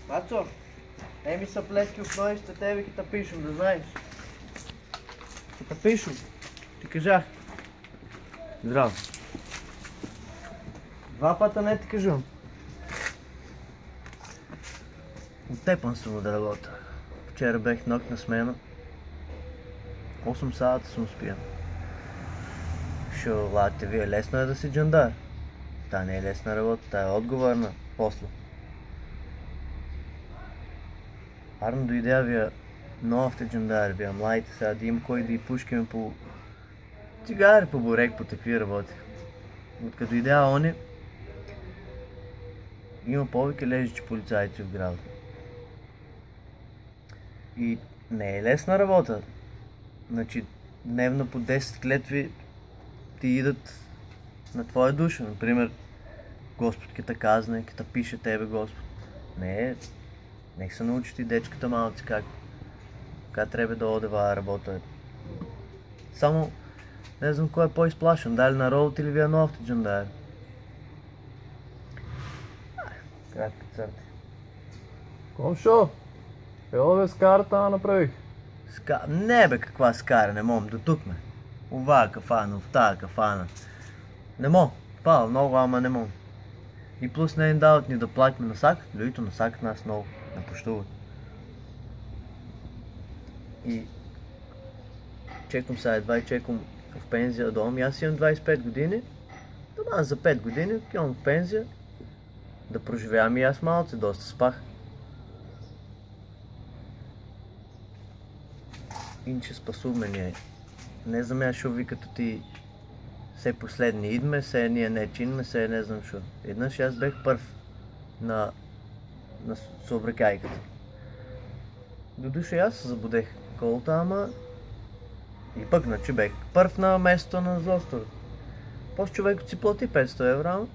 Пацо, еми са плески в ноищите тебе, ки те пишем, да знаеш. Ки те пишем. Ти кажах. Здраво. Два пъта не ти кажам. Оттепан съм от работа. Вчера бех нощна смена. 8 сата съм спиян. Шо, лате, вие лесно е да си джандар. Та не е лесна работа, та е отговорна. После. Арно дойде вие новите джандари, вие младите сега да има кой да и пушкаме по цигари, по бурек, по такви работи. Откъде дойде они, има повече лежичи полицайци в града. И не е лесна работа. Значи, дневно по 10 клетви ти идат на твоя душа. Например, Господ ке те казне, ке те пише тебе Господ. Не е. Нека се научат и дечката малци как трябва да одева работа. Само не знам кой е по-изплашен, дали народът или вие новите джандари. Кратка църти. Комшо, ело бе скарата направих. Не бе, каква скара, не мом, до тук ме. Ова кафана, в тая кафана. Не мом, пал много, ама не мом. И плюс не им дават ни да платим на сак, людите на сакат нас много, напощуват. И чекам сега, едва и чекам в пензия дом. Аз имам 25 години, дома за 5 години, имам в пензия, да проживявам и аз малце, доста спах. Иначе спасуваме ние. Не знам я шо ви като ти все последни идме, все ние не чинме, все не знам шо. Еднъж аз бех първ на съобрекайката. До душа аз се забудех колата, ама и пък значи бех първ на местото на злостор. После човекът си плати 500 евро, ама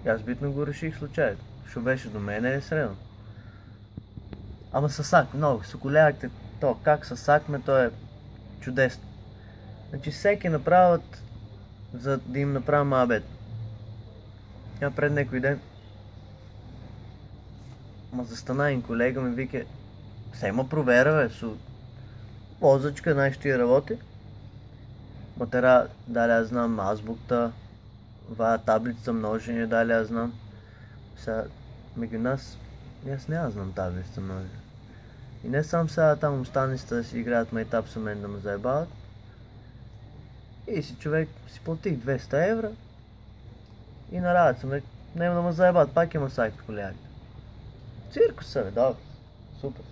и аз битно го реших случайно. Шо беше до мене е средно. Ама със сак, много, соколявахте то, как със сак ме, то е чудесно. Значи всеки направят, за да им направя мабет. Я пред някой ден ма застана един колега ми вика, сема провера бе, с возачка, знаеш ти работи. Матера, дали аз знам азбукта, вая таблица множение, дали аз знам. Сега, между нас, аз не знам таблица множение. И не сам сега там останицата да си играят майтап с мен да ме заебават. И си човек си платих 200 евро и на работа съм, не да ме заебават, пак има сайт в колягите. Циркус са, бе, добре, супер.